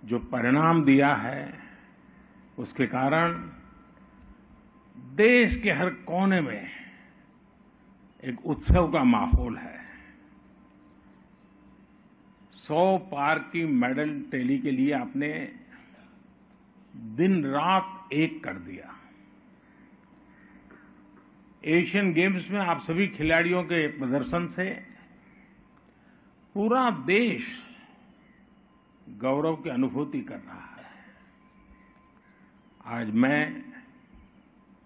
जो परिणाम दिया है उसके कारण देश के हर कोने में एक उत्सव का माहौल है। 100 पार की मेडल टैली के लिए आपने दिन रात एक कर दिया। एशियन गेम्स में आप सभी खिलाड़ियों के प्रदर्शन से पूरा देश गौरव की अनुभूति कर रहा है। आज मैं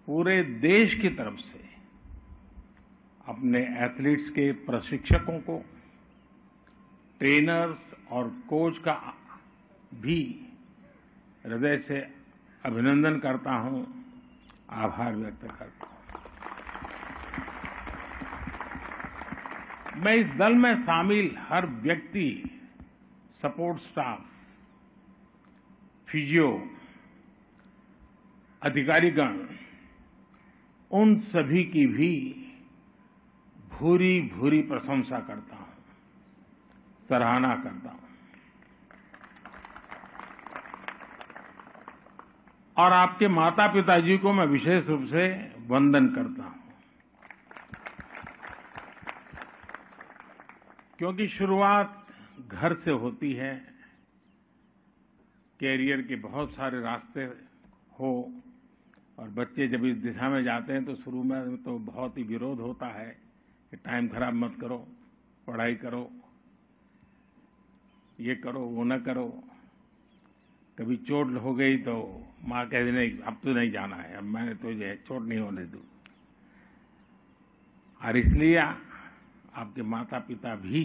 पूरे देश की तरफ से अपने एथलीट्स के प्रशिक्षकों को, ट्रेनर्स और कोच का भी हृदय से अभिनंदन करता हूं, आभार व्यक्त करता हूं। मैं इस दल में शामिल हर व्यक्ति, सपोर्ट स्टाफ, फिजियो, अधिकारीगण, उन सभी की भी भूरी भूरी प्रशंसा करता हूं, सराहना करता हूं। और आपके माता पिताजी को मैं विशेष रूप से वंदन करता हूं, क्योंकि शुरुआत घर से होती है। कैरियर के बहुत सारे रास्ते हो और बच्चे जब इस दिशा में जाते हैं तो शुरू में तो बहुत ही विरोध होता है कि टाइम खराब मत करो, पढ़ाई करो, ये करो, वो न करो। कभी चोट हो गई तो माँ कहती नहीं, अब तो नहीं जाना है, अब मैंने तुझे चोट नहीं होने दूँ। और इसलिए आपके माता पिता भी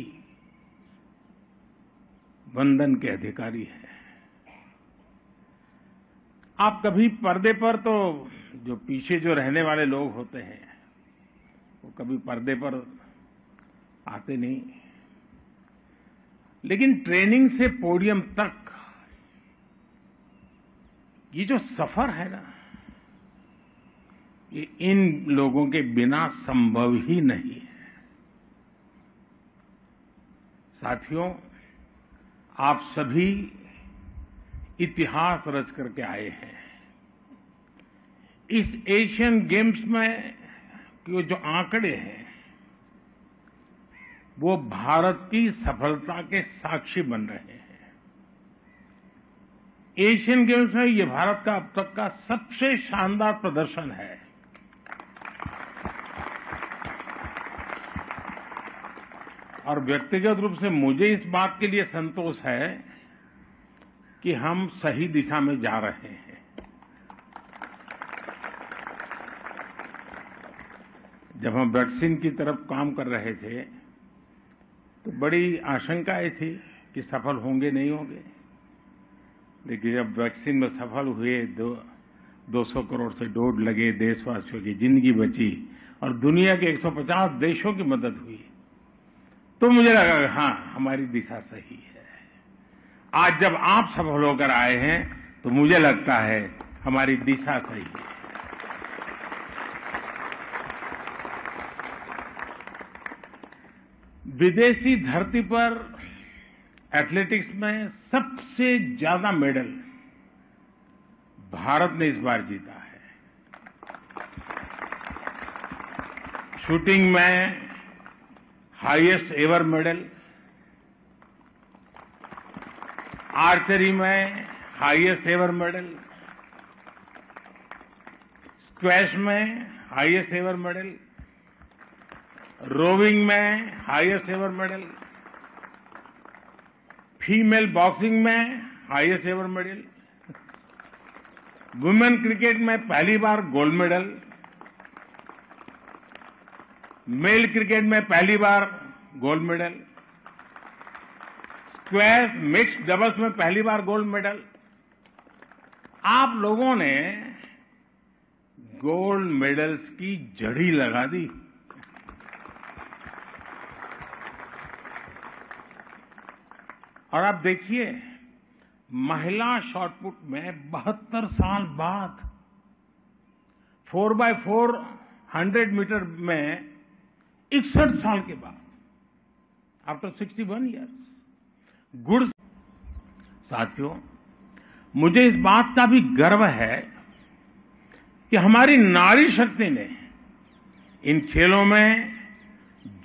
वंदन के अधिकारी हैं। आप कभी पर्दे पर तो जो पीछे जो रहने वाले लोग होते हैं वो कभी पर्दे पर आते नहीं, लेकिन ट्रेनिंग से पोडियम तक ये जो सफर है ना, ये इन लोगों के बिना संभव ही नहीं है। साथियों, आप सभी इतिहास रच करके आए हैं। इस एशियन गेम्स में जो आंकड़े हैं वो भारत की सफलता के साक्षी बन रहे हैं। एशियन गेम्स में ये भारत का अब तक का सबसे शानदार प्रदर्शन है। और व्यक्तिगत रूप से मुझे इस बात के लिए संतोष है कि हम सही दिशा में जा रहे हैं। जब हम वैक्सीन की तरफ काम कर रहे थे तो बड़ी आशंकाएं थी कि सफल होंगे नहीं होंगे, लेकिन जब वैक्सीन में सफल हुए, 200 करोड़ से डोज लगे, देशवासियों की जिंदगी बची और दुनिया के 150 देशों की मदद हुई, तो मुझे लगा कि हाँ, हमारी दिशा सही है। आज जब आप सफल होकर आए हैं तो मुझे लगता है हमारी दिशा सही है। विदेशी धरती पर एथलेटिक्स में सबसे ज्यादा मेडल भारत ने इस बार जीता है। शूटिंग में हाईएस्ट एवर मेडल, आर्चरी में हाईएस्ट एवर मेडल, स्क्वैश में हाईएस्ट एवर मेडल, रोविंग में highest ever medal, female boxing में highest ever medal, women cricket में पहली बार गोल्ड मेडल, मेल क्रिकेट में पहली बार gold medal, squash mixed doubles में पहली बार गोल्ड मेडल। आप लोगों ने गोल्ड मेडल्स की जड़ी लगा दी। और आप देखिए, महिला शॉटपुट में 72 साल बाद 4x4 100 मीटर में 61 साल के बाद, आफ्टर 61 ईयर्स, गुड। साथियों, मुझे इस बात का भी गर्व है कि हमारी नारी शक्ति ने इन खेलों में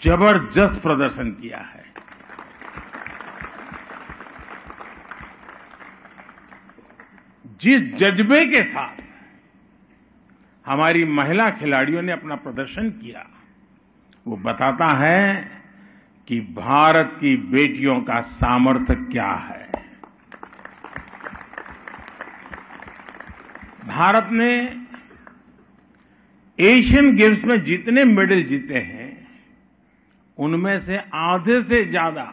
जबरदस्त प्रदर्शन किया है। जिस जज्बे के साथ हमारी महिला खिलाड़ियों ने अपना प्रदर्शन किया, वो बताता है कि भारत की बेटियों का सामर्थ्य क्या है। भारत ने एशियन गेम्स में जितने मेडल जीते हैं, उनमें से आधे से ज्यादा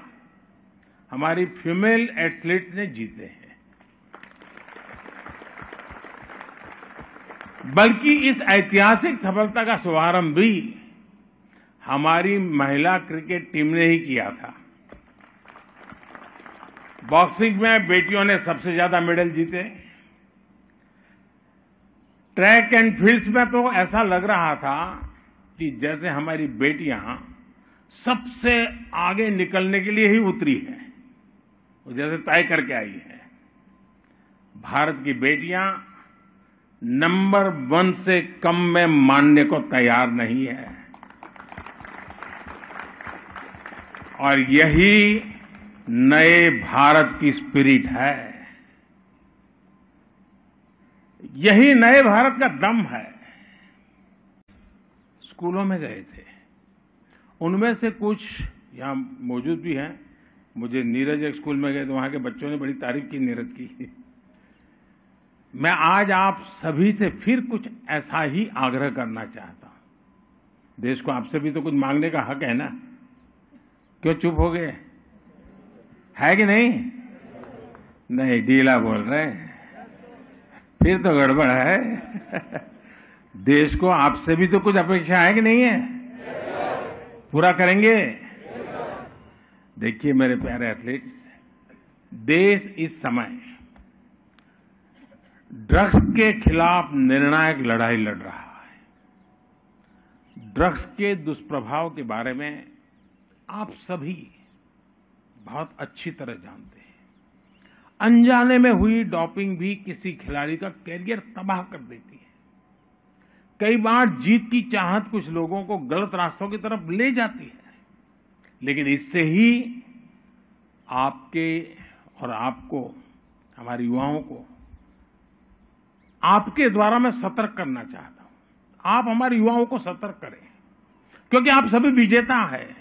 हमारी फीमेल एथलीट्स ने जीते हैं। बल्कि इस ऐतिहासिक सफलता का शुभारंभ भी हमारी महिला क्रिकेट टीम ने ही किया था। बॉक्सिंग में बेटियों ने सबसे ज्यादा मेडल जीते। ट्रैक एंड फील्ड्स में तो ऐसा लग रहा था कि जैसे हमारी बेटियां सबसे आगे निकलने के लिए ही उतरी हैं, वो जैसे तय करके आई है। भारत की बेटियां नंबर 1 से कम में मानने को तैयार नहीं है, और यही नए भारत की स्पिरिट है, यही नए भारत का दम है। स्कूलों में गए थे, उनमें से कुछ यहां मौजूद भी हैं। मुझे नीरज एक स्कूल में गए तो वहां के बच्चों ने बड़ी तारीफ की नीरज की। मैं आज आप सभी से फिर कुछ ऐसा ही आग्रह करना चाहता हूं। देश को आपसे भी तो कुछ मांगने का हक है ना, क्यों चुप हो गए? है कि नहीं? नहीं, ढीला बोल रहे हैं, फिर तो गड़बड़ है। देश को आपसे भी तो कुछ अपेक्षा है कि नहीं है? पूरा करेंगे? देखिए मेरे प्यारे एथलीट्स, देश इस समय ड्रग्स के खिलाफ निर्णायक लड़ाई लड़ रहा है। ड्रग्स के दुष्प्रभाव के बारे में आप सभी बहुत अच्छी तरह जानते हैं। अनजाने में हुई डोपिंग भी किसी खिलाड़ी का कैरियर तबाह कर देती है। कई बार जीत की चाहत कुछ लोगों को गलत रास्तों की तरफ ले जाती है, लेकिन इससे ही आपके और आपको, हमारे युवाओं को आपके द्वारा मैं सतर्क करना चाहता हूं। आप हमारे युवाओं को सतर्क करें, क्योंकि आप सभी विजेता हैं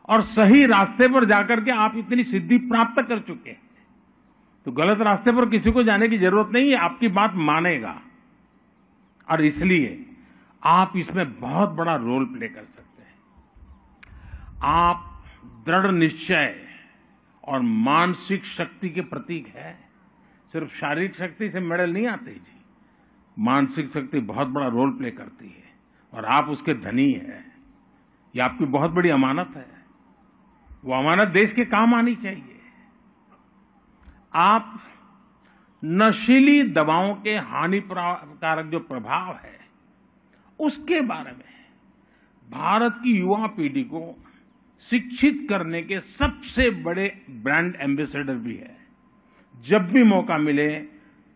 और सही रास्ते पर जाकर के आप इतनी सिद्धि प्राप्त कर चुके हैं, तो गलत रास्ते पर किसी को जाने की जरूरत नहीं है। आपकी बात मानेगा, और इसलिए आप इसमें बहुत बड़ा रोल प्ले कर सकते हैं। आप दृढ़ निश्चय और मानसिक शक्ति के प्रतीक है। सिर्फ शारीरिक शक्ति से मेडल नहीं आते जी, मानसिक शक्ति बहुत बड़ा रोल प्ले करती है, और आप उसके धनी हैं। ये आपकी बहुत बड़ी अमानत है, वो अमानत देश के काम आनी चाहिए। आप नशीली दवाओं के हानिकारक जो प्रभाव है, उसके बारे में भारत की युवा पीढ़ी को शिक्षित करने के सबसे बड़े ब्रांड एम्बेसडर भी है। जब भी मौका मिले,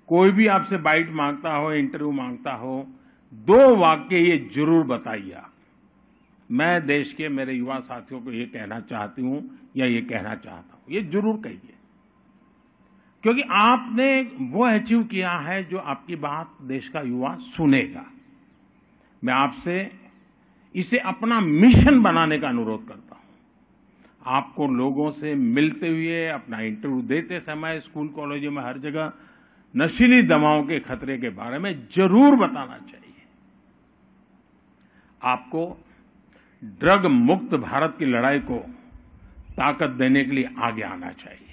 कोई भी आपसे बाइट मांगता हो, इंटरव्यू मांगता हो, 2 वाक्य ये जरूर बताइए। मैं देश के मेरे युवा साथियों को ये कहना चाहती हूं या ये कहना चाहता हूं, ये जरूर कहिए, क्योंकि आपने वो अचीव किया है जो आपकी बात देश का युवा सुनेगा। मैं आपसे इसे अपना मिशन बनाने का अनुरोध करता हूं। आपको लोगों से मिलते हुए, अपना इंटरव्यू देते समय, स्कूल कॉलेजों में हर जगह नशीली दवाओं के खतरे के बारे में जरूर बताना चाहिए। आपको ड्रग मुक्त भारत की लड़ाई को ताकत देने के लिए आगे आना चाहिए।